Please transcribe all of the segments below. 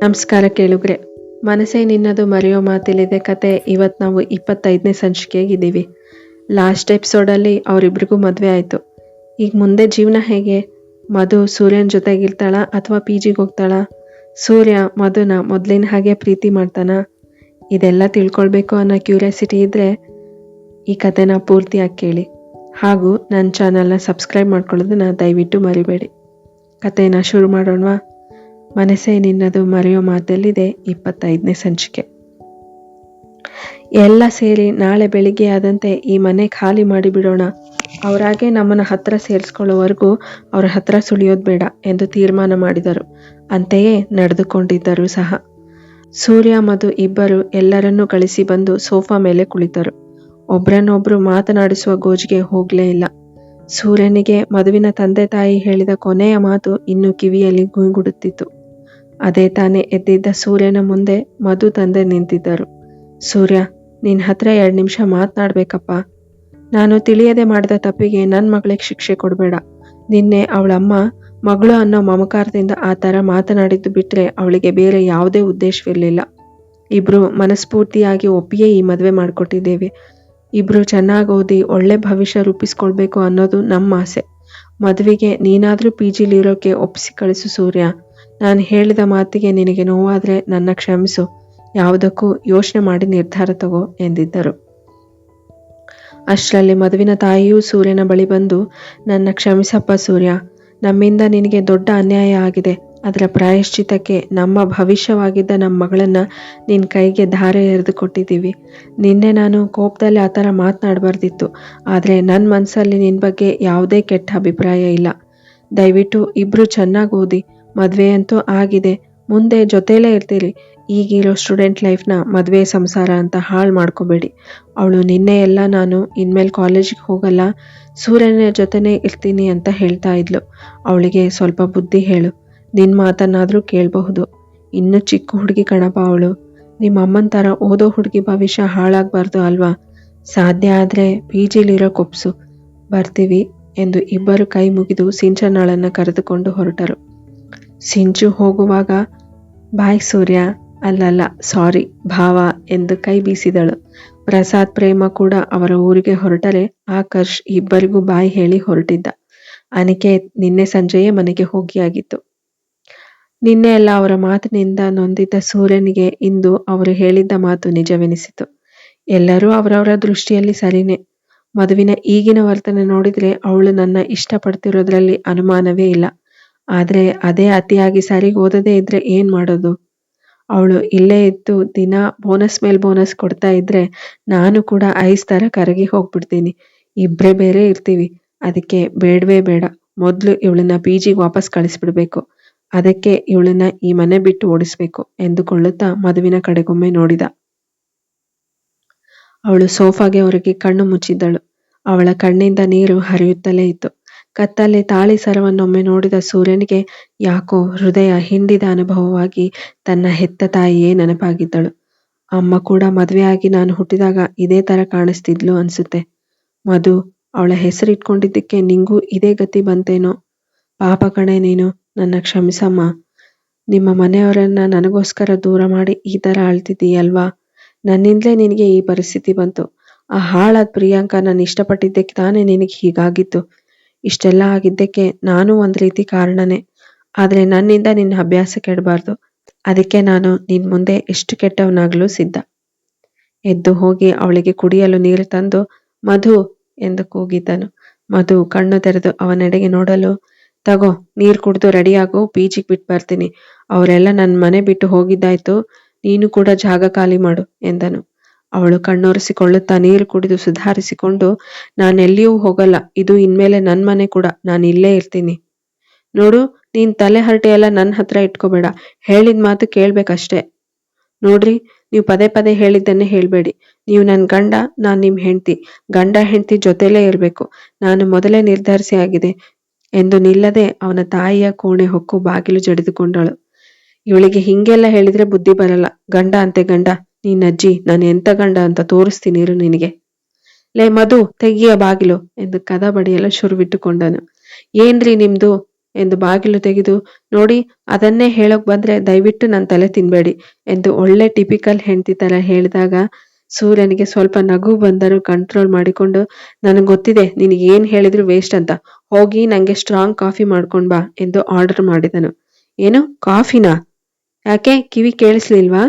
ನಮಸ್ಕಾರ ಕೇಳುಗ್ರೆ. ಮನಸ್ಸೇ ನಿನ್ನದು ಮರೆಯೋ ಮಾತಿಲಿದೆ ಕತೆ. ಇವತ್ತು ನಾವು 25ನೇ ಸಂಚಿಕೆಗಿದ್ದೀವಿ. ಲಾಸ್ಟ್ ಎಪಿಸೋಡಲ್ಲಿ ಅವರಿಬ್ರಿಗೂ ಮದುವೆ ಆಯಿತು. ಈಗ ಮುಂದೆ ಜೀವನ ಹೇಗೆ? ಮಧು ಸೂರ್ಯನ ಜೊತೆಗಿರ್ತಾಳ ಅಥವಾ ಪಿ ಜಿಗೆ ಹೋಗ್ತಾಳ? ಸೂರ್ಯ ಮಧುನ ಮೊದಲಿನ ಹಾಗೆ ಪ್ರೀತಿ ಮಾಡ್ತಾನ? ಇದೆಲ್ಲ ತಿಳ್ಕೊಳ್ಬೇಕು ಅನ್ನೋ ಕ್ಯೂರಿಯಾಸಿಟಿ ಇದ್ದರೆ ಈ ಕತೆನ ಪೂರ್ತಿಯಾಗಿ ಕೇಳಿ. ಹಾಗೂ ನನ್ನ ಚಾನಲ್ನ ಸಬ್ಸ್ಕ್ರೈಬ್ ಮಾಡ್ಕೊಳ್ಳೋದನ್ನ ದಯವಿಟ್ಟು ಮರಿಬೇಡಿ. ಕತೆನ ಶುರು ಮಾಡೋಣವಾ? ಮನಸ್ಸೇ ನಿನ್ನದು ಮರೆಯೋ ಮಾತಲ್ಲಿದೆ 25ನೇ ಸಂಚಿಕೆ. ಎಲ್ಲ ಸೇರಿ ನಾಳೆ ಬೆಳಿಗ್ಗೆ ಆದಂತೆ ಈ ಮನೆ ಖಾಲಿ ಮಾಡಿಬಿಡೋಣ. ಅವರಾಗೆ ನಮ್ಮನ್ನ ಹತ್ರ ಸೇರಿಸ್ಕೊಳ್ಳೋವರೆಗೂ ಅವ್ರ ಹತ್ರ ಸುಳಿಯೋದು ಬೇಡ ಎಂದು ತೀರ್ಮಾನ ಮಾಡಿದರು. ಅಂತೆಯೇ ನಡೆದುಕೊಂಡಿದ್ದರು ಸಹ. ಸೂರ್ಯ ಮಧು ಇಬ್ಬರು ಎಲ್ಲರನ್ನೂ ಕಳಿಸಿ ಬಂದು ಸೋಫಾ ಮೇಲೆ ಕುಳಿತರು. ಒಬ್ರನ್ನೊಬ್ರು ಮಾತನಾಡಿಸುವ ಗೋಜಿಗೆ ಹೋಗಲೇ ಇಲ್ಲ. ಸೂರ್ಯನಿಗೆ ಮಧುವಿನ ತಂದೆ ತಾಯಿ ಹೇಳಿದ ಕೊನೆಯ ಮಾತು ಇನ್ನೂ ಕಿವಿಯಲ್ಲಿ ಗುಂಗುಡುತ್ತಿತ್ತು. ಅದೇ ತಾನೇ ಎದ್ದಿದ್ದ ಸೂರ್ಯನ ಮುಂದೆ ಮಧು ತಂದೆ ನಿಂತಿದ್ದರು. ಸೂರ್ಯ, ನಿನ್ನ ಹತ್ರ 2 ನಿಮಿಷ ಮಾತನಾಡ್ಬೇಕಪ್ಪ. ನಾನು ತಿಳಿಯದೆ ಮಾಡಿದ ತಪ್ಪಿಗೆ ನನ್ನ ಮಗಳಿಗೆ ಶಿಕ್ಷೆ ಕೊಡಬೇಡ. ನಿನ್ನೆ ಅವಳಮ್ಮ ಮಗಳು ಅನ್ನೋ ಮಮಕಾರದಿಂದ ಆ ಥರ ಮಾತನಾಡಿದ್ದು ಬಿಟ್ಟರೆ ಅವಳಿಗೆ ಬೇರೆ ಯಾವುದೇ ಉದ್ದೇಶವಿರಲಿಲ್ಲ. ಇಬ್ಬರು ಮನಸ್ಫೂರ್ತಿಯಾಗಿ ಒಪ್ಪಿಯೇ ಈ ಮದುವೆ ಮಾಡಿಕೊಟ್ಟಿದ್ದೇವೆ. ಇಬ್ಬರು ಚೆನ್ನಾಗಿ ಓದಿ ಒಳ್ಳೆ ಭವಿಷ್ಯ ರೂಪಿಸ್ಕೊಳ್ಬೇಕು ಅನ್ನೋದು ನಮ್ಮ ಆಸೆ. ಮದುವೆಗೆ ನೀನಾದರೂ ಪಿ ಜಿಲಿರೋಕ್ಕೆ ಒಪ್ಪಿಸಿ ಕಳಿಸು ಸೂರ್ಯ. ನಾನು ಹೇಳಿದ ಮಾತಿಗೆ ನಿನಗೆ ನೋವಾದರೆ ನನ್ನ ಕ್ಷಮಿಸು. ಯಾವುದಕ್ಕೂ ಯೋಚನೆ ಮಾಡಿ ನಿರ್ಧಾರ ತಗೋ ಎಂದಿದ್ದರು. ಅಷ್ಟರಲ್ಲಿ ಮಧುವಿನ ತಾಯಿಯೂ ಸೂರ್ಯನ ಬಳಿ ಬಂದು, ನನ್ನ ಕ್ಷಮಿಸಪ್ಪ ಸೂರ್ಯ. ನಮ್ಮಿಂದ ನಿನಗೆ ದೊಡ್ಡ ಅನ್ಯಾಯ ಆಗಿದೆ. ಅದರ ಪ್ರಾಯಶ್ಚಿತ್ತಕ್ಕೆ ನಮ್ಮ ಭವಿಷ್ಯವಾಗಿದ್ದ ನಮ್ಮ ಮಗಳನ್ನು ನಿನ್ನ ಕೈಗೆ ಧಾರೆ ಎರೆದು ಕೊಟ್ಟಿದ್ದೀವಿ. ನಿನ್ನೆ ನಾನು ಕೋಪದಲ್ಲಿ ಆ ಥರ ಮಾತನಾಡಬಾರ್ದಿತ್ತು. ಆದರೆ ನನ್ನ ಮನಸ್ಸಲ್ಲಿ ನಿನ್ನ ಬಗ್ಗೆ ಯಾವುದೇ ಕೆಟ್ಟ ಅಭಿಪ್ರಾಯ ಇಲ್ಲ. ದಯವಿಟ್ಟು ಇಬ್ಬರು ಚೆನ್ನಾಗಿ ಓದಿ. ಮದುವೆ ಅಂತೂ ಆಗಿದೆ, ಮುಂದೆ ಜೊತೆಲೇ ಇರ್ತೀರಿ. ಈಗಿರೋ ಸ್ಟೂಡೆಂಟ್ ಲೈಫ್ನ ಮದುವೆ ಸಂಸಾರ ಅಂತ ಹಾಳು ಮಾಡ್ಕೋಬೇಡಿ. ಅವಳು ನಿನ್ನೆ ಎಲ್ಲ ನಾನು ಇನ್ಮೇಲೆ ಕಾಲೇಜಿಗೆ ಹೋಗಲ್ಲ, ಸೂರ್ಯನ ಜೊತೆನೇ ಇರ್ತೀನಿ ಅಂತ ಹೇಳ್ತಾ ಇದ್ಲು. ಅವಳಿಗೆ ಸ್ವಲ್ಪ ಬುದ್ಧಿ ಹೇಳು. ನಿನ್ನ ಮಾತನ್ನಾದರೂ ಕೇಳಬಹುದು. ಇನ್ನೂ ಚಿಕ್ಕ ಹುಡುಗಿ ಕಣಪ್ಪ ಅವಳು. ನಿಮ್ಮ ಅಮ್ಮನ ಥರ ಓದೋ ಹುಡುಗಿ ಭವಿಷ್ಯ ಹಾಳಾಗಬಾರ್ದು ಅಲ್ವಾ? ಸಾಧ್ಯ ಆದರೆ ಪಿ ಜಿಲಿರೋ ಕೊಪ್ಸು. ಬರ್ತೀವಿ ಎಂದು ಇಬ್ಬರು ಕೈ ಮುಗಿದು ಸಿಂಚನಾಳನ್ನು ಕರೆದುಕೊಂಡು ಹೊರಟರು. ಸಿಂಚು ಹೋಗುವಾಗ, ಬಾಯ್ ಸೂರ್ಯ, ಅಲ್ಲಲ್ಲ ಸಾರಿ ಭಾವ ಎಂದು ಕೈ ಬೀಸಿದಳು. ಪ್ರಸಾದ್ ಪ್ರೇಮ ಕೂಡ ಅವರ ಊರಿಗೆ ಹೊರಟರೆ ಆಕರ್ಷ್ ಇಬ್ಬರಿಗೂ ಬಾಯಿ ಹೇಳಿ ಹೊರಟಿದ್ದ. ಅನಿಕೇತ್ ನಿನ್ನೆ ಸಂಜೆಯೇ ಮನೆಗೆ ಹೋಗಿಯಾಗಿತ್ತು. ನಿನ್ನೆ ಎಲ್ಲ ಅವರ ಮಾತಿನಿಂದ ನೊಂದಿದ್ದ ಸೂರ್ಯನಿಗೆ ಇಂದು ಅವರು ಹೇಳಿದ್ದ ಮಾತು ನಿಜವೆನಿಸಿತು. ಎಲ್ಲರೂ ಅವರವರ ದೃಷ್ಟಿಯಲ್ಲಿ ಸರಿನೇ. ಮಧುವಿನ ಈಗಿನ ವರ್ತನೆ ನೋಡಿದರೆ ಅವಳು ನನ್ನ ಇಷ್ಟಪಡ್ತಿರೋದ್ರಲ್ಲಿ ಅನುಮಾನವೇ ಇಲ್ಲ. ಆದರೆ ಅದೇ ಅತಿಯಾಗಿ ಸರಿಗೆ ಓದದೇ ಇದ್ರೆ ಏನು ಮಾಡೋದು? ಅವಳು ಇಲ್ಲೇ ಇದ್ದು ದಿನ ಬೋನಸ್ ಮೇಲೆ ಬೋನಸ್ ಕೊಡ್ತಾ ಇದ್ರೆ ನಾನು ಕೂಡ ಐಸ್ ಥರ ಕರಗಿ ಹೋಗ್ಬಿಡ್ತೀನಿ. ಇಬ್ಬರೇ ಬೇರೆ ಇರ್ತೀವಿ. ಅದಕ್ಕೆ ಬೇಡವೇ ಬೇಡ. ಮೊದಲು ಇವಳನ್ನ ಪಿ ಜಿಗೆ ವಾಪಸ್ ಕಳಿಸ್ಬಿಡ್ಬೇಕು. ಅದಕ್ಕೆ ಇವಳನ್ನ ಈ ಮನೆ ಬಿಟ್ಟು ಓಡಿಸ್ಬೇಕು ಎಂದುಕೊಳ್ಳುತ್ತಾ ಮಧುವಿನ ಕಡೆಗೊಮ್ಮೆ ನೋಡಿದ. ಅವಳು ಸೋಫಾಗೆ ಹೊರಗೆ ಕಣ್ಣು ಮುಚ್ಚಿದ್ದಳು. ಅವಳ ಕಣ್ಣಿಂದ ನೀರು ಹರಿಯುತ್ತಲೇ ಇತ್ತು. ಕತ್ತಲ್ಲಿ ತಾಳಿ ಸರವನ್ನೊಮ್ಮೆ ನೋಡಿದ ಸೂರ್ಯನಿಗೆ ಯಾಕೋ ಹೃದಯ ಹಿಂಡಿದ ಅನುಭವವಾಗಿ ತನ್ನ ಹೆತ್ತ ತಾಯಿಯೇ ನೆನಪಾಗಿದ್ದಳು. ಅಮ್ಮ ಕೂಡ ಮದುವೆಯಾಗಿ ನಾನು ಹುಟ್ಟಿದಾಗ ಇದೇ ಥರ ಕಾಣಿಸ್ತಿದ್ಲು ಅನ್ಸುತ್ತೆ. ಮಧು, ಅವಳ ಹೆಸರಿಟ್ಕೊಂಡಿದ್ದಕ್ಕೆ ನಿಂಗೂ ಇದೇ ಗತಿ ಬಂತೇನೋ? ಪಾಪ ಕಣೆ ನೀನು, ನನ್ನ ಕ್ಷಮಿಸಮ್ಮ. ನಿಮ್ಮ ಮನೆಯವರನ್ನ ನನಗೋಸ್ಕರ ದೂರ ಮಾಡಿ ಈ ಥರ ಅಳ್ತಿದ್ದೀಯಲ್ವಾ? ನನ್ನಿಂದಲೇ ನಿನಗೆ ಈ ಪರಿಸ್ಥಿತಿ ಬಂತು. ಆ ಹಾಳಾದ ಪ್ರಿಯಾಂಕ ನಾನು ಇಷ್ಟಪಟ್ಟಿದ್ದಕ್ಕೆ ತಾನೇ ನಿನಗೆ ಹೀಗಾಗಿತ್ತು. ಇಷ್ಟೆಲ್ಲ ಆಗಿದ್ದಕ್ಕೆ ನಾನು ಒಂದು ರೀತಿ ಕಾರಣನೇ. ಆದರೆ ನನ್ನಿಂದ ನಿನ್ನ ಅಭ್ಯಾಸ ಕೆಡಬಾರ್ದು. ಅದಕ್ಕೆ ನಾನು ನಿನ್ನ ಮುಂದೆ ಎಷ್ಟು ಕೆಟ್ಟವನಾಗಲೂ ಸಿದ್ಧ. ಎದ್ದು ಹೋಗಿ ಅವಳಿಗೆ ಕುಡಿಯಲು ನೀರು ತಂದು, ಮಧು ಎಂದು ಕೂಗಿದ್ದನು. ಮಧು ಕಣ್ಣು ತೆರೆದು ಅವನೆಡೆಗೆ ನೋಡಲು, ತಗೋ ನೀರು ಕುಡಿದು ರೆಡಿಯಾಗು, ಪಿ ಜಿಗೆ ಬಿಟ್ಟು ಬರ್ತೀನಿ. ಅವರೆಲ್ಲ ನನ್ನ ಮನೆ ಬಿಟ್ಟು ಹೋಗಿದ್ದಾಯ್ತು, ನೀನು ಕೂಡ ಜಾಗ ಖಾಲಿ ಮಾಡು ಎಂದನು. ಅವಳು ಕಣ್ಣೊರೆಸಿಕೊಳ್ಳುತ್ತಾ ನೀರು ಕುಡಿದು ಸುಧಾರಿಸಿಕೊಂಡು, ನಾನೆಲ್ಲಿಯೂ ಹೋಗಲ್ಲ, ಇದು ಇನ್ಮೇಲೆ ನನ್ನ ಮನೆ ಕೂಡ, ನಾನು ಇಲ್ಲೇ ಇರ್ತೀನಿ. ನೋಡು, ನೀನು ತಲೆ ಹರಟೆ ಎಲ್ಲ ನನ್ನ ಹತ್ರ ಇಟ್ಕೋಬೇಡ. ಹೇಳಿದ ಮಾತು ಕೇಳಬೇಕಷ್ಟೇ. ನೋಡ್ರಿ, ನೀವು ಪದೇ ಪದೇ ಹೇಳಿದ್ದನ್ನೇ ಹೇಳಬೇಡಿ. ನೀವು ನನ್ನ ಗಂಡ, ನಾನು ನಿಮ್ಮ ಹೆಂಡತಿ. ಗಂಡ ಹೆಂಡತಿ ಜೊತೆಲೇ ಇರಬೇಕು. ನಾನು ಮೊದಲೇ ನಿರ್ಧರಿಸಿ ಆಗಿದೆ ಎಂದು ನಿಲ್ಲದೆ ಅವನ ತಾಯಿಯ ಕೋಣೆ ಹೊಕ್ಕು ಬಾಗಿಲು ಜಡಿದುಕೊಂಡಳು. ಇವಳಿಗೆ ಹಿಂಗೆಲ್ಲ ಹೇಳಿದ್ರೆ ಬುದ್ಧಿ ಬರಲ್ಲ. ಗಂಡ ಅಂತೆ ಗಂಡ, ನೀನ್ ಅಜ್ಜಿ, ನಾನು ಎಂತ ಗಂಡ ಅಂತ ತೋರಿಸ್ತೀನಿ ಇರು ನಿನಗೆ. ಲೇ ಮಧು, ತೆಗಿಯ ಬಾಗಿಲು ಎಂದು ಕದ ಬಡಿಯಲು ಶುರುವಿಟ್ಟುಕೊಂಡನು. ಏನ್ರಿ ನಿಮ್ದು ಎಂದು ಬಾಗಿಲು ತೆಗೆದು, ನೋಡಿ ಅದನ್ನೇ ಹೇಳೋಕ್ ಬಂದ್ರೆ ದಯವಿಟ್ಟು ನನ್ನ ತಲೆ ತಿನ್ಬೇಡಿ ಎಂದು ಒಳ್ಳೆ ಟಿಪಿಕಲ್ ಹೆಂಡತಿ ತರ ಹೇಳಿದಾಗ ಸೂರ್ಯನಿಗೆ ಸ್ವಲ್ಪ ನಗು ಬಂದರೂ ಕಂಟ್ರೋಲ್ ಮಾಡಿಕೊಂಡು, ನನಗೆ ಗೊತ್ತಿದೆ ನಿನಗೆ ಏನ್ ಹೇಳಿದ್ರು ವೇಸ್ಟ್ ಅಂತ, ಹೋಗಿ ನಂಗೆ ಸ್ಟ್ರಾಂಗ್ ಕಾಫಿ ಮಾಡ್ಕೊಂಡ್ ಬಾ ಎಂದು ಆರ್ಡರ್ ಮಾಡಿದನು. ಏನು, ಕಾಫಿನಾ? ಯಾಕೆ, ಕಿವಿ ಕೇಳಿಸ್ಲಿಲ್ವಾ?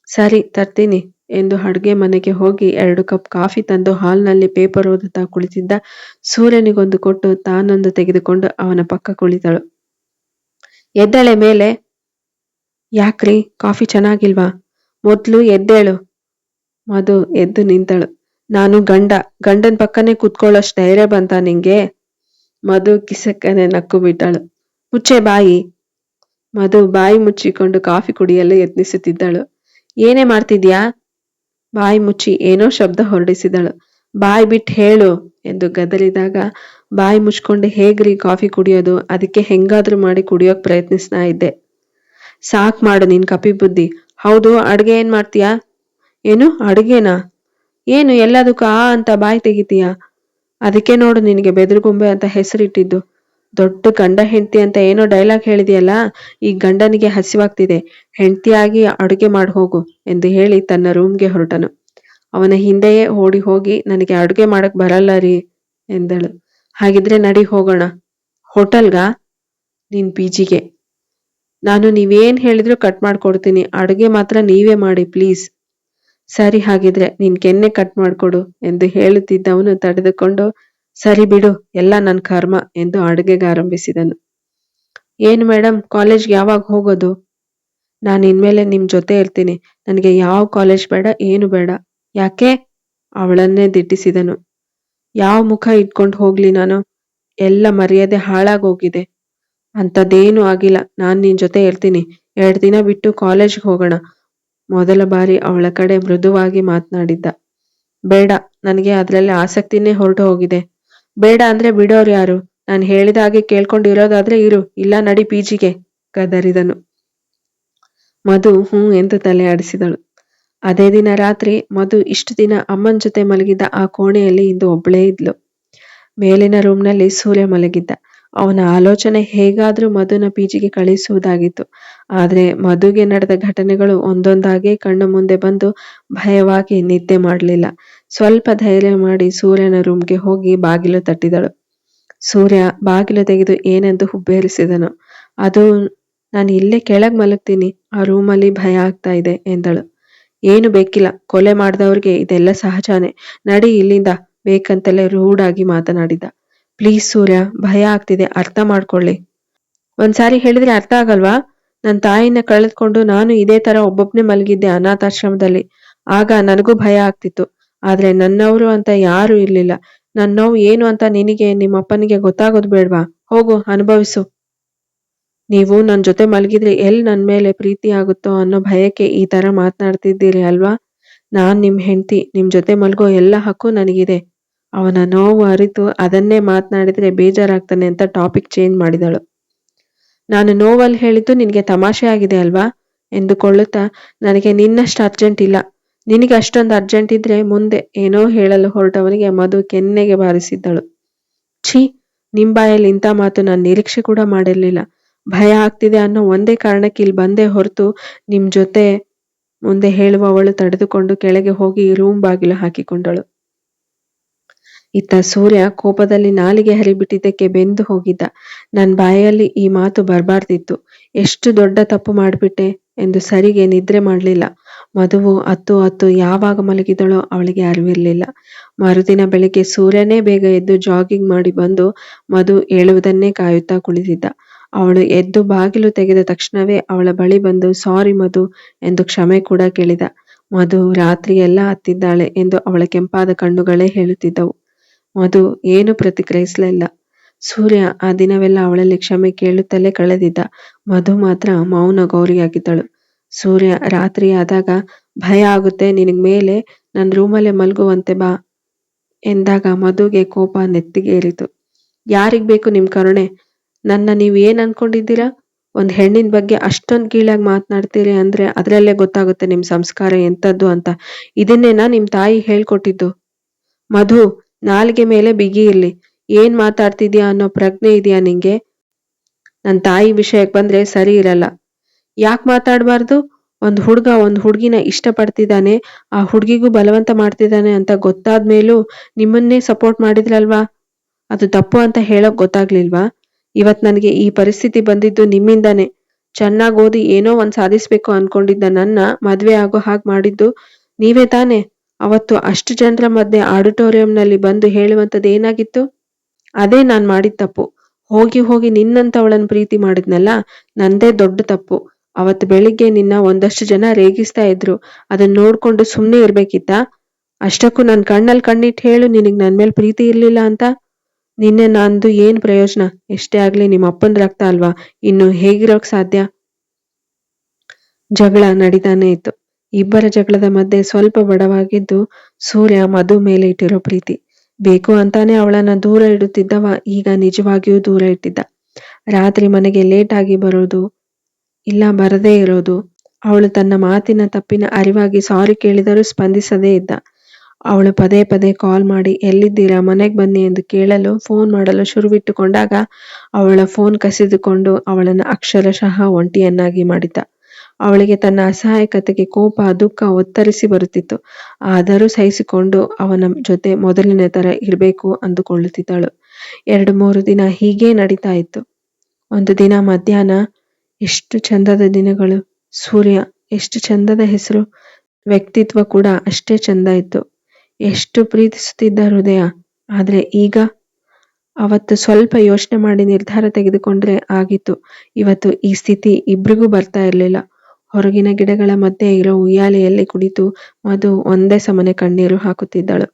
ಸರಿ ತರ್ತೀನಿ ಎಂದು ಅಡುಗೆ ಮನೆಗೆ ಹೋಗಿ 2 ಕಪ್ ಕಾಫಿ ತಂದು ಹಾಲ್ನಲ್ಲಿ ಪೇಪರ್ ಓದುತ್ತಾ ಕುಳಿತಿದ್ದ ಸೂರ್ಯನಿಗೊಂದು ಕೊಟ್ಟು ತಾನೊಂದು ತೆಗೆದುಕೊಂಡು ಅವನ ಪಕ್ಕ ಕುಳಿತಳು. ಎದ್ದಳೆ ಮೇಲೆ. ಯಾಕ್ರಿ, ಕಾಫಿ ಚೆನ್ನಾಗಿಲ್ವಾ? ಮೊದ್ಲು ಎದ್ದೇಳು. ಮಧು ಎದ್ದು ನಿಂತಳು. ನಾನು ಗಂಡನ್ ಪಕ್ಕನೆ ಕೂತ್ಕೊಳ್ಳೋಷ್ಟು ಧೈರ್ಯ ಬಂತ ನಿಂಗೆ? ಮಧು ಕಿಸಕ್ಕನೆ ನಕ್ಕು ಬಿಟ್ಟಳು. ಮುಚ್ಚೆ ಬಾಯಿ. ಮಧು ಬಾಯಿ ಮುಚ್ಚಿಕೊಂಡು ಕಾಫಿ ಕುಡಿಯಲು ಯತ್ನಿಸುತ್ತಿದ್ದಳು. ಏನೇ ಮಾಡ್ತಿದ್ಯಾ? ಬಾಯಿ ಮುಚ್ಚಿ ಏನೋ ಶಬ್ದ ಹೊರಡಿಸಿದಳು. ಬಾಯಿ ಬಿಟ್ಟು ಹೇಳು ಎಂದು ಗದರಿದಾಗ, ಬಾಯಿ ಮುಚ್ಕೊಂಡು ಹೇಗ್ರಿ ಕಾಫಿ ಕುಡಿಯೋದು, ಅದಕ್ಕೆ ಹೆಂಗಾದ್ರೂ ಮಾಡಿ ಕುಡಿಯೋಕ್ ಪ್ರಯತ್ನಿಸ್ತಾ ಇದ್ದೆ. ಸಾಕ್ ಮಾಡು ನಿನ್ ಕಪಿ ಬುದ್ಧಿ. ಹೌದು, ಅಡ್ಗೆ ಏನ್ ಮಾಡ್ತೀಯಾ? ಏನು ಅಡುಗೆನಾ? ಏನು ಎಲ್ಲದಕ್ಕೂ ಆ ಅಂತ ಬಾಯಿ ತೆಗಿತೀಯಾ? ಅದಕ್ಕೆ ನೋಡು ನಿನಗೆ ಬೆದರುಗೊಂಬೆ ಅಂತ ಹೆಸರಿಟ್ಟಿದ್ದು. ದೊಡ್ಡ ಗಂಡ ಹೆಂಡತಿ ಅಂತ ಏನೋ ಡೈಲಾಗ್ ಹೇಳಿದೆಯಲ್ಲ, ಈ ಗಂಡನಿಗೆ ಹಸಿವಾಗ್ತಿದೆ, ಹೆಂಡತಿಯಾಗಿ ಅಡುಗೆ ಮಾಡಿ ಹೋಗು ಎಂದು ಹೇಳಿ ತನ್ನ ರೂಮ್ಗೆ ಹೊರಟನು. ಅವನ ಹಿಂದೆಯೇ ಓಡಿ ಹೋಗಿ, ನನಗೆ ಅಡುಗೆ ಮಾಡಕ್ ಬರಲ್ಲ ರೀ ಎಂದಳು. ಹಾಗಿದ್ರೆ ನಡಿ ಹೋಗೋಣ. ಹೋಟೆಲ್ಗಾ? ನಿನ್ ಪಿಜಿಗೆ. ನಾನು ನೀವೇನ್ ಹೇಳಿದ್ರು ಕಟ್ ಮಾಡ್ಕೊಡ್ತೀನಿ, ಅಡುಗೆ ಮಾತ್ರ ನೀವೇ ಮಾಡಿ ಪ್ಲೀಸ್. ಸರಿ ಹಾಗಿದ್ರೆ ನಿನ್ ಕೆನ್ನೆ ಕಟ್ ಮಾಡ್ಕೊಡು ಎಂದು ಹೇಳುತ್ತಿದ್ದವನು ತಡೆದುಕೊಂಡು, ಸರಿ ಬಿಡು, ಎಲ್ಲ ನನ್ನ ಕರ್ಮ ಎಂದು ಅಡುಗೆಗೆ ಆರಂಭಿಸಿದನು. ಏನು ಮೇಡಮ್, ಕಾಲೇಜ್ಗೆ ಯಾವಾಗ ಹೋಗೋದು? ನಾನು ಇನ್ಮೇಲೆ ನಿಮ್ ಜೊತೆ ಇರ್ತೀನಿ. ನನಗೆ ಯಾವ ಕಾಲೇಜ್ ಬೇಡ, ಏನು ಬೇಡ. ಯಾಕೆ? ಅವಳನ್ನೇ ದಿಟ್ಟಿಸಿದನು. ಯಾವ ಮುಖ ಇಟ್ಕೊಂಡು ಹೋಗ್ಲಿ ನಾನು? ಎಲ್ಲ ಮರ್ಯಾದೆ ಹಾಳಾಗೋಗಿದೆ. ಅಂಥದ್ದೇನು ಆಗಿಲ್ಲ, ನಾನ್ ನಿನ್ ಜೊತೆ ಇರ್ತೀನಿ. 2 ದಿನ ಬಿಟ್ಟು ಕಾಲೇಜ್ಗೆ ಹೋಗೋಣ. ಮೊದಲ ಬಾರಿ ಅವಳ ಕಡೆ ಮೃದುವಾಗಿ ಮಾತನಾಡಿದ್ದ. ಬೇಡ, ನನಗೆ ಅದ್ರಲ್ಲಿ ಆಸಕ್ತಿನೇ ಹೊರಟು ಹೋಗಿದೆ. ಬೇಡ ಅಂದ್ರೆ ಬಿಡೋರು ಯಾರು? ನಾನು ಹೇಳಿದ ಹಾಗೆ ಕೇಳ್ಕೊಂಡಿರೋದಾದ್ರೆ ಇರು, ಇಲ್ಲ ನಡಿ ಪಿಜಿಗೆ ಗದರಿದನು. ಮಧು ಎಂದು ತಲೆ ಆಡಿಸಿದಳು. ಅದೇ ದಿನ ರಾತ್ರಿ ಮಧು ಇಷ್ಟು ದಿನ ಅಮ್ಮನ ಜೊತೆ ಮಲಗಿದ್ದ ಆ ಕೋಣೆಯಲ್ಲಿ ಇಂದು ಒಬ್ಬಳೇ ಇದ್ಲು. ಮೇಲಿನ ರೂಮ್ನಲ್ಲಿ ಸೂರ್ಯ ಮಲಗಿದ್ದ. ಅವನ ಆಲೋಚನೆ ಹೇಗಾದ್ರೂ ಮಧುನ ಪಿಜಿಗೆ ಕಳಿಸುವುದಾಗಿತ್ತು. ಆದ್ರೆ ಮಧುಗೆ ನಡೆದ ಘಟನೆಗಳು ಒಂದೊಂದಾಗೆ ಕಣ್ಣು ಮುಂದೆ ಬಂದು ಭಯವಾಗಿ ನಿದ್ದೆ ಮಾಡಲಿಲ್ಲ. ಸ್ವಲ್ಪ ಧೈರ್ಯ ಮಾಡಿ ಸೂರ್ಯನ ರೂಮ್ಗೆ ಹೋಗಿ ಬಾಗಿಲು ತಟ್ಟಿದಳು. ಸೂರ್ಯ ಬಾಗಿಲು ತೆಗೆದು ಏನೆಂದು ಹುಬ್ಬೇರಿಸಿದನು. ಅದು, ನಾನು ಇಲ್ಲೇ ಕೆಳಗ್ ಮಲಗ್ತೀನಿ, ಆ ರೂಮಲ್ಲಿ ಭಯ ಆಗ್ತಾ ಇದೆ ಎಂದಳು. ಏನು ಬೇಕಿಲ್ಲ, ಕೊಲೆ ಮಾಡಿದವ್ರಿಗೆ ಇದೆಲ್ಲ ಸಹಜಾನೆ, ನಡಿ ಇಲ್ಲಿಂದ ಬೇಕಂತಲೇ ರೂಢಾಗಿ ಮಾತನಾಡಿದ. ಪ್ಲೀಸ್ ಸೂರ್ಯ, ಭಯ ಆಗ್ತಿದೆ, ಅರ್ಥ ಮಾಡ್ಕೊಳ್ಳಿ. ಒಂದ್ಸಾರಿ ಹೇಳಿದ್ರೆ ಅರ್ಥ ಆಗಲ್ವಾ? ನನ್ನ ತಾಯಿನ ಕಳೆದ್ಕೊಂಡು ನಾನು ಇದೇ ತರ ಒಬ್ಬೊಬ್ನೇ ಮಲಗಿದ್ದೆ ಅನಾಥಾಶ್ರಮದಲ್ಲಿ. ಆಗ ನನಗೂ ಭಯ ಆಗ್ತಿತ್ತು. ಆದ್ರೆ ನನ್ನವರು ಅಂತ ಯಾರು ಇರ್ಲಿಲ್ಲ. ನನ್ನ ನೋವು ಏನು ಅಂತ ನಿನಗೆ, ನಿಮ್ಮಪ್ಪನಿಗೆ ಗೊತ್ತಾಗೋದು ಬೇಡ್ವಾ? ಹೋಗು, ಅನುಭವಿಸು. ನೀವು ನನ್ನ ಜೊತೆ ಮಲಗಿದ್ರೆ ಎಲ್ಲಿ ನನ್ನ ಮೇಲೆ ಪ್ರೀತಿ ಆಗುತ್ತೋ ಅನ್ನೋ ಭಯಕ್ಕೆ ಈ ತರ ಮಾತನಾಡ್ತಿದ್ದೀರಿ ಅಲ್ವಾ? ನಾನ್ ನಿಮ್ ಹೆಂಡತಿ, ನಿಮ್ ಜೊತೆ ಮಲ್ಗೋ ಎಲ್ಲ ಹಕ್ಕು ನನಗಿದೆ. ಅವನ ನೋವು ಅರಿತು ಅದನ್ನೇ ಮಾತನಾಡಿದ್ರೆ ಬೇಜಾರಾಗ್ತಾನೆ ಅಂತ ಟಾಪಿಕ್ ಚೇಂಜ್ ಮಾಡಿದಳು. ನಾನು ನೋವಲ್ಲಿ ಹೇಳಿದ್ದು ನಿನಗೆ ತಮಾಷೆ ಆಗಿದೆ ಅಲ್ವಾ ಎಂದುಕೊಳ್ಳುತ್ತಾ, ನನಗೆ ನಿನ್ನಷ್ಟು ಅರ್ಜೆಂಟ್ ಇಲ್ಲ. ನಿನಗೆ ಅಷ್ಟೊಂದು ಅರ್ಜೆಂಟ್ ಇದ್ರೆ ಮುಂದೆ ಏನೋ ಹೇಳಲು ಹೊರಟವನಿಗೆ ಮಧು ಕೆನ್ನೆಗೆ ಬಾರಿಸಿದ್ದಳು. ಛೀ, ನಿಮ್ ಬಾಯಲ್ಲಿ ಇಂಥ ಮಾತು ನಾನು ನಿರೀಕ್ಷೆ ಕೂಡ ಮಾಡಿರ್ಲಿಲ್ಲ. ಭಯ ಆಗ್ತಿದೆ ಅನ್ನೋ ಒಂದೇ ಕಾರಣಕ್ಕೆ ಇಲ್ಲಿ ಬಂದೆ ಹೊರತು ನಿಮ್ ಜೊತೆ ಮುಂದೆ ಹೇಳುವವಳು ತಡೆದುಕೊಂಡು ಕೆಳಗೆ ಹೋಗಿ ರೂಮ್ ಬಾಗಿಲು ಹಾಕಿಕೊಂಡಳು. ಇತ್ತ ಸೂರ್ಯ ಕೋಪದಲ್ಲಿ ನಾಲಿಗೆ ಹರಿಬಿಟ್ಟಿದ್ದಕ್ಕೆ ಬೆಂದು ಹೋಗಿದ್ದ. ನನ್ನ ಬಾಯಲ್ಲಿ ಈ ಮಾತು ಬರಬಾರ್ದಿತ್ತು. ಎಷ್ಟು ದೊಡ್ಡ ತಪ್ಪು ಮಾಡಿಬಿಟ್ಟೆ ಎಂದು ಸರಿಗೆ ನಿದ್ರೆ ಮಾಡಲಿಲ್ಲ. ಮಧುವು ಹತ್ತು ಯಾವಾಗ ಮಲಗಿದಳೋ ಅವಳಿಗೆ ಅರಿವಿರಲಿಲ್ಲ. ಮರುದಿನ ಬೆಳಿಗ್ಗೆ ಸೂರ್ಯನೇ ಬೇಗ ಎದ್ದು ಜಾಗಿಂಗ್ ಮಾಡಿ ಬಂದು ಮಧು ಏಳುವುದನ್ನೇ ಕಾಯುತ್ತಾ ಕುಳಿತಿದ್ದ. ಅವಳು ಎದ್ದು ಬಾಗಿಲು ತೆಗೆದ ತಕ್ಷಣವೇ ಅವಳ ಬಳಿ ಬಂದು ಸಾರಿ ಮಧು ಎಂದು ಕ್ಷಮೆ ಕೂಡ ಕೇಳಿದ. ಮಧು ರಾತ್ರಿ ಎಲ್ಲ ಹತ್ತಿದ್ದಾಳೆ ಎಂದು ಅವಳ ಕೆಂಪಾದ ಕಣ್ಣುಗಳೇ ಹೇಳುತ್ತಿದ್ದವು. ಮಧು ಏನು ಪ್ರತಿಕ್ರಿಯಿಸಲಿಲ್ಲ. ಸೂರ್ಯ ಆ ದಿನವೆಲ್ಲ ಅವಳಲ್ಲಿ ಕ್ಷಮೆ ಕೇಳುತ್ತಲೇ ಕಳೆದಿದ್ದ. ಮಧು ಮಾತ್ರ ಮೌನ ಗೌರಿಯಾಗಿದ್ದಳು. ಸೂರ್ಯ ರಾತ್ರಿ ಆದಾಗ, ಭಯ ಆಗುತ್ತೆ ನಿನಗ್ ಮೇಲೆ, ನನ್ನ ರೂಮಲ್ಲೇ ಮಲ್ಗುವಂತೆ ಬಾ ಎಂದಾಗ ಮಧುಗೆ ಕೋಪ ನೆತ್ತಿಗೇರಿತು. ಯಾರಿಗ್ ಬೇಕು ನಿಮ್ ಕರುಣೆ? ನನ್ನ ನೀವ್ ಏನ್ ಅನ್ಕೊಂಡಿದ್ದೀರಾ? ಒಂದ್ ಹೆಣ್ಣಿನ ಬಗ್ಗೆ ಅಷ್ಟೊಂದ್ ಕೀಳಾಗಿ ಮಾತನಾಡ್ತೀರಿ ಅಂದ್ರೆ ಅದ್ರಲ್ಲೇ ಗೊತ್ತಾಗುತ್ತೆ ನಿಮ್ ಸಂಸ್ಕಾರ ಎಂತದ್ದು ಅಂತ. ಇದನ್ನೇನಾ ನಿಮ್ ತಾಯಿ ಹೇಳ್ಕೊಟ್ಟಿದ್ದು? ಮಧು, ನಾಲಿಗೆ ಮೇಲೆ ಬಿಗಿ ಇರ್ಲಿ. ಏನ್ ಮಾತಾಡ್ತಿದ್ಯಾ ಅನ್ನೋ ಪ್ರಜ್ಞೆ ಇದೆಯಾ ನಿಂಗೆ? ನನ್ನ ತಾಯಿ ವಿಷಯಕ್ಕೆ ಬಂದ್ರೆ ಸರಿ ಇರಲ್ಲ. ಯಾಕೆ ಮಾತಾಡಬಾರ್ದು? ಒಂದು ಹುಡುಗ ಒಂದು ಹುಡುಗಿನ ಇಷ್ಟಪಡ್ತಿದ್ದಾನೆ, ಆ ಹುಡುಗಿಗೂ ಬಲವಂತ ಮಾಡ್ತಿದ್ದಾನೆ ಅಂತ ಗೊತ್ತಾದ್ಮೇಲೂ ನಿಮ್ಮನ್ನೇ ಸಪೋರ್ಟ್ ಮಾಡಿದ್ರಲ್ವಾ? ಅದು ತಪ್ಪು ಅಂತ ಹೇಳೋಕ್ ಗೊತ್ತಾಗ್ಲಿಲ್ವಾ? ಇವತ್ ನನಗೆ ಈ ಪರಿಸ್ಥಿತಿ ಬಂದಿದ್ದು ನಿಮ್ಮಿಂದಾನೆ. ಚೆನ್ನಾಗಿ ಓದಿ ಏನೋ ಒಂದ್ ಸಾಧಿಸ್ಬೇಕು ಅನ್ಕೊಂಡಿದ್ದ ನನ್ನ ಮದ್ವೆ ಆಗೋ ಹಾಗೆ ಮಾಡಿದ್ದು ನೀವೇ ತಾನೆ? ಅವತ್ತು ಅಷ್ಟು ಜನರ ಮಧ್ಯೆ ಆಡಿಟೋರಿಯಂನಲ್ಲಿ ಬಂದು ಹೇಳುವಂಥದ್ದು ಏನಾಗಿತ್ತು? ಅದೇ ನಾನ್ ಮಾಡಿದ ತಪ್ಪು. ಹೋಗಿ ಹೋಗಿ ನಿನ್ನಂತವಳನ್ನ ಪ್ರೀತಿ ಮಾಡಿದ್ನಲ್ಲ, ನಂದೇ ದೊಡ್ಡ ತಪ್ಪು. ಅವತ್ತು ಬೆಳಿಗ್ಗೆ ನಿನ್ನ ಒಂದಷ್ಟು ಜನ ರೇಗಿಸ್ತಾ ಇದ್ರು. ಅದನ್ನ ನೋಡ್ಕೊಂಡು ಸುಮ್ನೆ ಇರ್ಬೇಕಿತ್ತಾ? ಅಷ್ಟಕ್ಕೂ ನನ್ ಕಣ್ಣಲ್ಲಿ ಕಣ್ಣಿಟ್ಟು ಹೇಳು, ನಿನಗ್ ನನ್ ಮೇಲೆ ಪ್ರೀತಿ ಇರ್ಲಿಲ್ಲ ಅಂತ. ನಿನ್ನೆ ನಂದು ಏನ್ ಪ್ರಯೋಜನ? ಎಷ್ಟೇ ಆಗ್ಲಿ ನಿಮ್ಮ ಅಪ್ಪನ ರಕ್ತ ಅಲ್ವಾ, ಇನ್ನು ಹೇಗಿರೋಕ್ ಸಾಧ್ಯ? ಜಗಳ ನಡೀತಾನೆ ಇತ್ತು. ಇಬ್ಬರ ಜಗಳದ ಮಧ್ಯೆ ಸ್ವಲ್ಪ ಬಡವಾಗಿದ್ದು ಸೂರ್ಯ ಮಧು ಮೇಲೆ ಇಟ್ಟಿರೋ ಪ್ರೀತಿ. ಬೇಕು ಅಂತಾನೆ ಅವಳನ್ನ ದೂರ ಇಡುತ್ತಿದ್ದವ ಈಗ ನಿಜವಾಗಿಯೂ ದೂರ ಇಟ್ಟಿದ್ದ. ರಾತ್ರಿ ಮನೆಗೆ ಲೇಟ್ ಆಗಿ ಬರೋದು, ಇಲ್ಲ ಬರದೇ ಇರೋದು, ಅವಳು ತನ್ನ ಮಾತಿನ ತಪ್ಪಿನ ಅರಿವಾಗಿ ಸಾರಿ ಕೇಳಿದರೂ ಸ್ಪಂದಿಸದೇ ಇದ್ದ. ಅವಳು ಪದೇ ಪದೇ ಕಾಲ್ ಮಾಡಿ ಎಲ್ಲಿದ್ದೀರಾ, ಮನೆಗೆ ಬನ್ನಿ ಎಂದು ಕೇಳಲು ಫೋನ್ ಮಾಡಲು ಶುರುವಿಟ್ಟುಕೊಂಡಾಗ ಅವಳ ಫೋನ್ ಕಸಿದುಕೊಂಡು ಅವಳನ್ನು ಅಕ್ಷರಶಃ ಒಂಟಿಯನ್ನಾಗಿ ಮಾಡಿದ್ದ. ಅವಳಿಗೆ ತನ್ನ ಅಸಹಾಯಕತೆಗೆ ಕೋಪ, ದುಃಖ ಒತ್ತರಿಸಿ ಬರುತ್ತಿತ್ತು. ಆದರೂ ಸಹಿಸಿಕೊಂಡು ಅವನ ಜೊತೆ ಮೊದಲಿನ ತರ ಇರಬೇಕು ಅಂದುಕೊಳ್ಳುತ್ತಿದ್ದಳು. 2-3 ದಿನ ಹೀಗೇ ನಡೀತಾ ಇತ್ತು. ಒಂದು ದಿನ ಮಧ್ಯಾಹ್ನ, ಎಷ್ಟು ಚಂದದ ದಿನಗಳು, ಸೂರ್ಯ ಎಷ್ಟು ಚಂದದ ಹೆಸರು, ವ್ಯಕ್ತಿತ್ವ ಕೂಡ ಅಷ್ಟೇ ಚಂದ ಇತ್ತು, ಎಷ್ಟು ಪ್ರೀತಿಸುತ್ತಿದ್ದ ಹೃದಯ. ಆದ್ರೆ ಈಗ, ಅವತ್ತು ಸ್ವಲ್ಪ ಯೋಚನೆ ಮಾಡಿ ನಿರ್ಧಾರ ತೆಗೆದುಕೊಂಡ್ರೆ ಆಗಿತ್ತು. ಇವತ್ತು ಈ ಸ್ಥಿತಿ ಇಬ್ರಿಗೂ ಬರ್ತಾ ಇರ್ಲಿಲ್ಲ. ಹೊರಗಿನ ಗಿಡಗಳ ಮಧ್ಯೆ ಇರೋ ಉಯ್ಯಾಲೆಯಲ್ಲಿ ಕುಳಿತು ಮಧು ಒಂದೇ ಸಮನೆ ಕಣ್ಣೀರು ಹಾಕುತ್ತಿದ್ದಳು.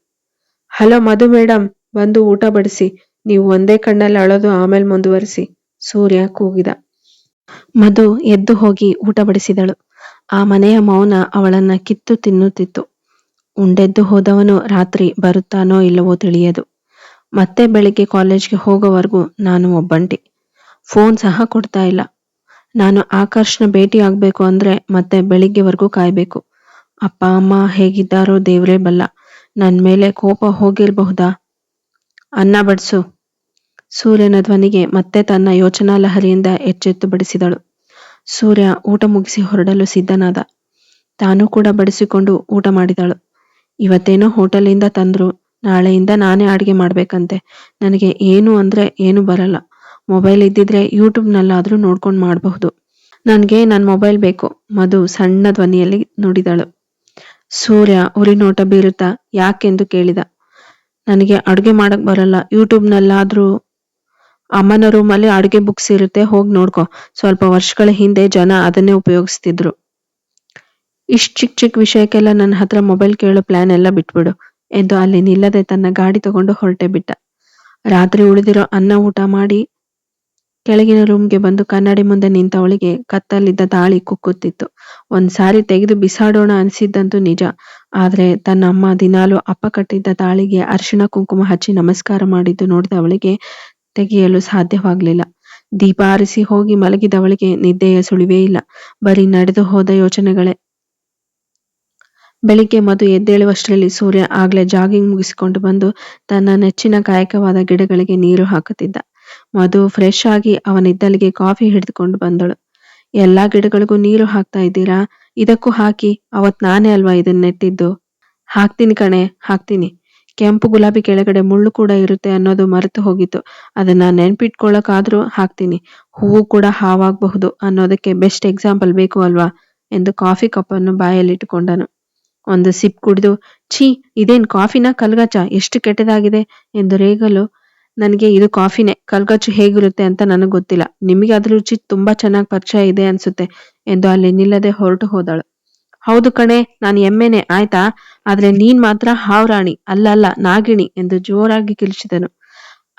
ಹಲೋ ಮಧು ಮೇಡಮ್, ಬಂದು ಊಟ ಬಡಿಸಿ. ನೀವು ಒಂದೇ ಕಣ್ಣಲ್ಲಿ ಅಳೋದು ಆಮೇಲೆ ಮುಂದುವರಿಸಿ, ಸೂರ್ಯ ಕೂಗಿದ. ಮಧು ಎದ್ದು ಹೋಗಿ ಊಟ ಬಡಿಸಿದಳು. ಆ ಮನೆಯ ಮೌನ ಅವಳನ್ನ ಕಿತ್ತು ತಿನ್ನುತ್ತಿತ್ತು. ಉಂಡೆದ್ದು ಹೋದವನು ರಾತ್ರಿ ಬರುತ್ತಾನೋ ಇಲ್ಲವೋ ತಿಳಿಯದು. ಮತ್ತೆ ಬೆಳಿಗ್ಗೆ ಕಾಲೇಜ್ಗೆ ಹೋಗೋವರೆಗೂ ನಾನು ಒಬ್ಬಂಟಿ. ಫೋನ್ ಸಹ ಕೊಡ್ತಾ ಇಲ್ಲ. ನಾನು ಆಕರ್ಷ್ನ ಭೇಟಿ ಆಗ್ಬೇಕು ಅಂದ್ರೆ ಮತ್ತೆ ಬೆಳಿಗ್ಗೆವರೆಗೂ ಕಾಯ್ಬೇಕು. ಅಪ್ಪ ಅಮ್ಮ ಹೇಗಿದ್ದಾರೋ ದೇವ್ರೇ ಬಲ್ಲ. ನನ್ ಮೇಲೆ ಕೋಪ ಹೋಗಿರಬಹುದಾ? ಅನ್ನ ಬಡಿಸು. ಸೂರ್ಯನ ಧ್ವನಿಗೆ ಮತ್ತೆ ತನ್ನ ಯೋಚನಾ ಲಹರಿಯಿಂದ ಎಚ್ಚೆತ್ತು ಬಡಿಸಿದಳು. ಸೂರ್ಯ ಊಟ ಮುಗಿಸಿ ಹೊರಡಲು ಸಿದ್ಧನಾದ. ತಾನೂ ಕೂಡ ಬಡಿಸಿಕೊಂಡು ಊಟ ಮಾಡಿದಳು. ಇವತ್ತೇನೋ ಹೋಟೆಲಿಂದ ತಂದ್ರು, ನಾಳೆಯಿಂದ ನಾನೇ ಅಡುಗೆ ಮಾಡ್ಬೇಕಂತೆ. ನನಗೆ ಏನು ಅಂದ್ರೆ ಏನು ಬರಲ್ಲ. ಮೊಬೈಲ್ ಇದ್ದಿದ್ರೆ ಯೂಟ್ಯೂಬ್ನಲ್ಲಾದ್ರೂ ನೋಡ್ಕೊಂಡು ಮಾಡಬಹುದು. ನನಗೆ ನನ್ನ ಮೊಬೈಲ್ ಬೇಕು, ಮಧು ಸಣ್ಣ ಧ್ವನಿಯಲ್ಲಿ ನುಡಿದಳು. ಸೂರ್ಯ ಉರಿ ನೋಟ ಬೀರುತ್ತಾ ಯಾಕೆಂದು ಕೇಳಿದ. ನನಗೆ ಅಡುಗೆ ಮಾಡಕ್ ಬರಲ್ಲ. ಯೂಟ್ಯೂಬ್ನಲ್ಲಾದ್ರೂ ಅಮ್ಮನ ರೂಮಲ್ಲಿ ಅಡುಗೆ ಬುಕ್ಸ್ ಇರುತ್ತೆ, ಹೋಗಿ ನೋಡ್ಕೊ. ಸ್ವಲ್ಪ ವರ್ಷಗಳ ಹಿಂದೆ ಜನ ಅದನ್ನೇ ಉಪಯೋಗಿಸ್ತಿದ್ರು. ಇಷ್ಟು ಚಿಕ್ಕ ಚಿಕ್ಕ ವಿಷಯಕ್ಕೆಲ್ಲ ನನ್ನ ಹತ್ರ ಮೊಬೈಲ್ ಕೇಳೋ ಪ್ಲಾನ್ ಎಲ್ಲ ಬಿಟ್ಬಿಡು ಎಂದು ಅಲ್ಲಿ ನಿಲ್ಲದೆ ತನ್ನ ಗಾಡಿ ತಗೊಂಡು ಹೊರಟೆ ಬಿಟ್ಟ. ರಾತ್ರಿ ಉಳಿದಿರೋ ಅನ್ನ ಊಟ ಮಾಡಿ ಕೆಳಗಿನ ರೂಮ್ಗೆ ಬಂದು ಕನ್ನಡಿ ಮುಂದೆ ನಿಂತವಳಿಗೆ ಕತ್ತಲ್ಲಿದ್ದ ತಾಳಿ ಕುಕ್ಕುತ್ತಿತ್ತು. ಒಂದ್ಸಾರಿ ತೆಗೆದು ಬಿಸಾಡೋಣ ಅನಿಸಿದ್ದಂತೂ ನಿಜ. ಆದ್ರೆ ತನ್ನ ಅಮ್ಮ ದಿನಾಲು ಅಪ್ಪ ಕಟ್ಟಿದ್ದ ತಾಳಿಗೆ ಅರಿಶಿಣ ಕುಂಕುಮ ಹಚ್ಚಿ ನಮಸ್ಕಾರ ಮಾಡಿದ್ದು ನೋಡಿದ ಅವಳಿಗೆ ತೆಗೆಯಲು ಸಾಧ್ಯವಾಗ್ಲಿಲ್ಲ. ದೀಪ ಆರಿಸಿ ಹೋಗಿ ಮಲಗಿದವಳಿಗೆ ನಿದ್ದೆಯ ಸುಳಿವೇ ಇಲ್ಲ. ಬರೀ ನಡೆದು ಹೋದ ಯೋಚನೆಗಳೇ. ಬೆಳಿಗ್ಗೆ ಮಧು ಎದ್ದೇಳುವಷ್ಟರಲ್ಲಿ ಸೂರ್ಯ ಆಗ್ಲೇ ಜಾಗಿಂಗ್ ಮುಗಿಸಿಕೊಂಡು ಬಂದು ತನ್ನ ನೆಚ್ಚಿನ ಕಾಯಕವಾದ ಗಿಡಗಳಿಗೆ ನೀರು ಹಾಕುತ್ತಿದ್ದ. ಮಧು ಫ್ರೆಶ್ ಆಗಿ ಅವನಿದ್ದಲ್ಲಿಗೆ ಕಾಫಿ ಹಿಡಿದುಕೊಂಡು ಬಂದಳು. ಎಲ್ಲಾ ಗಿಡಗಳಿಗೂ ನೀರು ಹಾಕ್ತಾ ಇದ್ದೀರಾ? ಇದಕ್ಕೂ ಹಾಕಿ, ಅವತ್ ನಾನೇ ಅಲ್ವಾ ಇದನ್ನ ನೆಟ್ಟಿದ್ದು. ಹಾಕ್ತೀನಿ ಕಣೆ, ಹಾಕ್ತೀನಿ. ಕೆಂಪು ಗುಲಾಬಿ ಕೆಳಗಡೆ ಮುಳ್ಳು ಕೂಡ ಇರುತ್ತೆ ಅನ್ನೋದು ಮರೆತು ಹೋಗಿತ್ತು. ಅದನ್ನ ನೆನ್ಪಿಟ್ಕೊಳ್ಳೋಕಾದ್ರೂ ಹಾಕ್ತೀನಿ. ಹೂವು ಕೂಡ ಹಾವಾಗಬಹುದು ಅನ್ನೋದಕ್ಕೆ ಬೆಸ್ಟ್ ಎಕ್ಸಾಂಪಲ್ ಬೇಕು ಅಲ್ವಾ ಎಂದು ಕಾಫಿ ಕಪ್ಪನ್ನು ಬಾಯಲ್ಲಿಟ್ಟುಕೊಂಡನು. ಒಂದು ಸಿಪ್ ಕುಡಿದು, ಛೀ, ಇದೇನ್ ಕಾಫಿನ ಕಲ್ಗಚ್ಚ, ಎಷ್ಟು ಕೆಟ್ಟದಾಗಿದೆ ಎಂದು ರೇಗಲು, ನನಗೆ ಇದು ಕಾಫಿನೇ, ಕಲ್ಗಚ್ಚು ಹೇಗಿರುತ್ತೆ ಅಂತ ನನಗೆ ಗೊತ್ತಿಲ್ಲ. ನಿಮಗೆ ಅದ್ರ ರುಚಿ ತುಂಬಾ ಚೆನ್ನಾಗಿ ಪರಿಚಯ ಇದೆ ಅನ್ಸುತ್ತೆ ಎಂದು ಅಲ್ಲಿ ನಿಲ್ಲದೆ ಹೊರಟು ಹೋದಳು. ಹೌದು ಕಣೆ, ನಾನು ಎಮ್ಮೆನೆ ಆಯ್ತಾ, ಆದ್ರೆ ನೀನ್ ಮಾತ್ರ ಹಾವ್ರಾಣಿ, ಅಲ್ಲ ನಾಗಿಣಿ ಎಂದು ಜೋರಾಗಿ ಕಿರುಚಿದನು.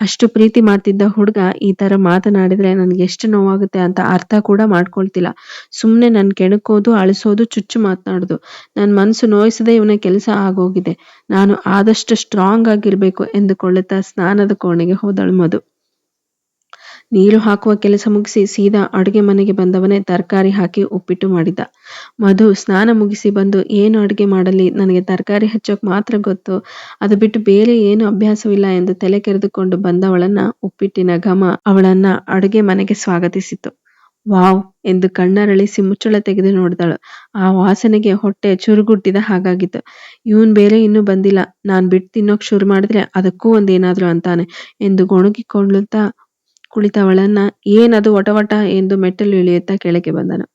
ಅಷ್ಟು ಪ್ರೀತಿ ಮಾಡ್ತಿದ್ದ ಹುಡುಗ ಈ ತರ ಮಾತನಾಡಿದ್ರೆ ನನ್ಗೆ ಎಷ್ಟು ನೋವಾಗುತ್ತೆ ಅಂತ ಅರ್ಥ ಕೂಡ ಮಾಡ್ಕೊಳ್ತಿಲ್ಲ. ಸುಮ್ನೆ ನನ್ ಕೆಣಕೋದು, ಅಳಿಸೋದು, ಚುಚ್ಚು ಮಾತನಾಡುದು. ನನ್ ಮನ್ಸು ನೋಯಿಸದೆ ಇವನ ಕೆಲಸ ಆಗೋಗಿದೆ. ನಾನು ಆದಷ್ಟು ಸ್ಟ್ರಾಂಗ್ ಆಗಿರ್ಬೇಕು ಎಂದುಕೊಳ್ಳುತ್ತಾ ಸ್ನಾನದ ಕೋಣೆಗೆ ಹೋದಳು ಮಧು. ನೀರು ಹಾಕುವ ಕೆಲಸ ಮುಗಿಸಿ ಸೀದಾ ಅಡುಗೆ ಮನೆಗೆ ಬಂದವನೇ ತರಕಾರಿ ಹಾಕಿ ಉಪ್ಪಿಟ್ಟು ಮಾಡಿದ್ದ. ಮಧು ಸ್ನಾನ ಮುಗಿಸಿ ಬಂದು ಏನು ಅಡುಗೆ ಮಾಡಲಿ, ನನಗೆ ತರಕಾರಿ ಹೆಚ್ಚೋಕೆ ಮಾತ್ರ ಗೊತ್ತು, ಅದು ಬಿಟ್ಟು ಬೇರೆ ಏನು ಅಭ್ಯಾಸವಿಲ್ಲ ಎಂದು ತಲೆ ಕೆರೆದುಕೊಂಡು ಬಂದವಳನ್ನ ಉಪ್ಪಿಟ್ಟಿನ ಘಮ ಅವಳನ್ನ ಅಡುಗೆ ಮನೆಗೆ ಸ್ವಾಗತಿಸಿತು. ವಾವ್ ಎಂದು ಕಣ್ಣರಳಿಸಿ ಮುಚ್ಚಳ ತೆಗೆದು ನೋಡಿದಳು. ಆ ವಾಸನೆಗೆ ಹೊಟ್ಟೆ ಚುರುಗುಟ್ಟಿದ ಹಾಗಾಗಿತ್ತು. ಇವನ್ ಬೇರೆ ಇನ್ನೂ ಬಂದಿಲ್ಲ, ನಾನ್ ಬಿಟ್ಟು ತಿನ್ನೋಕ್ ಶುರು ಮಾಡಿದ್ರೆ ಅದಕ್ಕೂ ಒಂದೇನಾದ್ರೂ ಅಂತಾನೆ ಎಂದು ಗೊಣಗಿಕೊಳ್ಳುತ್ತಾ ಕುಳಿತವಳನ್ನ ಏನದು ವಟವಟ ಎಂದು ಮೆಟ್ಟಲು ಇಳಿಯುತ್ತಾ ಕೆಳಗೆ ಬಂದನು.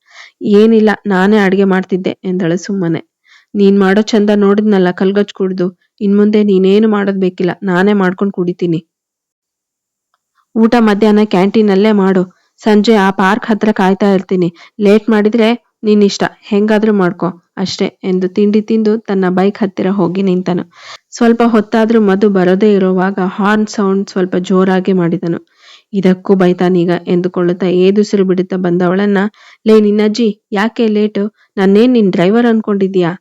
ಏನಿಲ್ಲ, ನಾನೇ ಅಡುಗೆ ಮಾಡ್ತಿದ್ದೆ ಎಂದಳು ಸುಮ್ಮನೆ. ನೀನ್ ಮಾಡೋ ಚಂದ ನೋಡಿದ್ನಲ್ಲ ಕಲ್ಗಚ್ ಕುಡ್ದು, ಇನ್ಮುಂದೆ ನೀನೇನು ಮಾಡೋದ್ ಬೇಕಿಲ್ಲ, ನಾನೇ ಮಾಡ್ಕೊಂಡು ಕುಡಿತೀನಿ. ಊಟ ಮಧ್ಯಾಹ್ನ ಕ್ಯಾಂಟೀನಲ್ಲೇ ಮಾಡು, ಸಂಜೆ ಆ ಪಾರ್ಕ್ ಹತ್ರ ಕಾಯ್ತಾ ಇರ್ತೀನಿ. ಲೇಟ್ ಮಾಡಿದ್ರೆ ನಿನ್ನಿಷ್ಟ, ಹೆಂಗಾದ್ರೂ ಮಾಡ್ಕೊ ಅಷ್ಟೇ ಎಂದು ತಿಂಡಿ ತಿಂದು ತನ್ನ ಬೈಕ್ ಹತ್ತಿರ ಹೋಗಿ ನಿಂತನು. ಸ್ವಲ್ಪ ಹೊತ್ತಾದ್ರೂ ಮಧು ಬರೋದೇ ಇರುವಾಗ ಹಾರ್ನ್ ಸೌಂಡ್ ಸ್ವಲ್ಪ ಜೋರಾಗಿ ಮಾಡಿದನು. ಇದಕ್ಕೂ ಬೈತಾನೀಗ ಎಂದುಕೊಳ್ಳುತ್ತಾ ಏದುಸಿರು ಬಿಡುತ್ತಾ ಬಂದವಳನ್ನ, ಲೇ ನಿನ್ನಜ್ಜಿ, ಯಾಕೆ ಲೇಟು? ನನ್ನೇನ್ ನಿನ್ ಡ್ರೈವರ್ ಅನ್ಕೊಂಡಿದ್ಯಾ?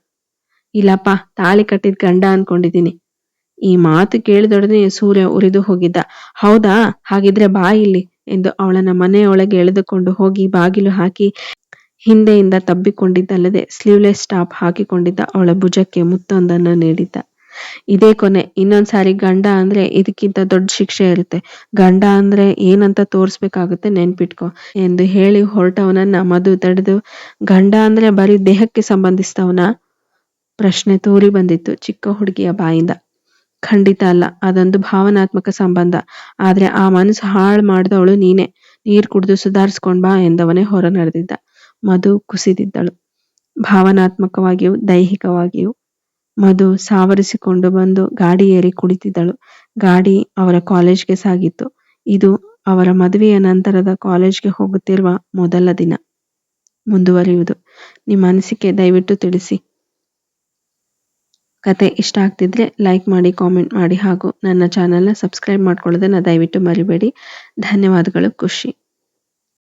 ಇಲ್ಲಪ್ಪ, ತಾಳಿ ಕಟ್ಟಿದ ಗಂಡ ಅನ್ಕೊಂಡಿದ್ದೀನಿ. ಈ ಮಾತು ಕೇಳಿದೊಡನೆ ಸೂರ್ಯ ಉರಿದು ಹೋಗಿದ್ದ. ಹೌದಾ, ಹಾಗಿದ್ರೆ ಬಾ ಇಲ್ಲಿ ಎಂದು ಅವಳನ್ನ ಮನೆಯೊಳಗೆ ಎಳೆದುಕೊಂಡು ಹೋಗಿ ಬಾಗಿಲು ಹಾಕಿ ಹಿಂದೆಯಿಂದ ತಬ್ಬಿಕೊಂಡಿದ್ದಲ್ಲದೆ ಸ್ಲೀವ್ಲೆಸ್ ಟಾಪ್ ಹಾಕಿಕೊಂಡಿದ್ದ ಅವಳ ಭುಜಕ್ಕೆ ಮುತ್ತೊಂದನ್ನು ನೀಡಿದ್ದ. ಇದೇ ಕೊನೆ, ಇನ್ನೊಂದ್ಸಾರಿ ಗಂಡ ಅಂದ್ರೆ ಇದಕ್ಕಿಂತ ದೊಡ್ಡ ಶಿಕ್ಷೆ ಇರುತ್ತೆ, ಗಂಡ ಅಂದ್ರೆ ಏನಂತ ತೋರಿಸ್ಬೇಕಾಗುತ್ತೆ, ನೆನ್ಪಿಟ್ಕೊ ಎಂದು ಹೇಳಿ ಹೊರಟವನನ್ನ ಮಧು ತಡೆದು, ಗಂಡ ಅಂದ್ರೆ ಬರೀ ದೇಹಕ್ಕೆ ಸಂಬಂಧಿಸಿದವನ? ಪ್ರಶ್ನೆ ತೂರಿ ಬಂದಿತ್ತು ಚಿಕ್ಕ ಹುಡುಗಿಯ ಬಾಯಿಂದ. ಖಂಡಿತ ಅಲ್ಲ, ಅದೊಂದು ಭಾವನಾತ್ಮಕ ಸಂಬಂಧ. ಆದ್ರೆ ಆ ಮನಸ್ಸು ಹಾಳು ಮಾಡಿದವಳು ನೀನೆ. ನೀರ್ ಕುಡಿದು ಸುಧಾರಿಸ್ಕೊಂಡ್ ಬಾ ಎಂದವನೇ ಹೊರ ನಡೆದಿದ್ದ. ಮಧು ಕುಸಿದಿದ್ದಳು, ಭಾವನಾತ್ಮಕವಾಗಿಯೂ ದೈಹಿಕವಾಗಿಯೂ. ಮಧು ಸಾವರಿಸಿಕೊಂಡು ಬಂದು ಗಾಡಿ ಏರಿ ಕುಳಿತಿದ್ದಳು. ಗಾಡಿ ಅವರ ಕಾಲೇಜ್ಗೆ ಸಾಗಿತ್ತು. ಇದು ಅವರ ಮದುವೆಯ ನಂತರದ ಕಾಲೇಜ್ಗೆ ಹೋಗುತ್ತಿರುವ ಮೊದಲ ದಿನ. ಮುಂದುವರಿಯುವುದು. ನಿಮ್ಮ ಅನಿಸಿಕೆ ದಯವಿಟ್ಟು ತಿಳಿಸಿ. ಕತೆ ಇಷ್ಟ ಆಗ್ತಿದ್ರೆ ಲೈಕ್ ಮಾಡಿ, ಕಾಮೆಂಟ್ ಮಾಡಿ ಹಾಗೂ ನನ್ನ ಚಾನಲ್ನ ಸಬ್ಸ್ಕ್ರೈಬ್ ಮಾಡ್ಕೊಳ್ಳೋದನ್ನು ದಯವಿಟ್ಟು ಮರಿಬೇಡಿ. ಧನ್ಯವಾದಗಳು. ಖುಷಿ.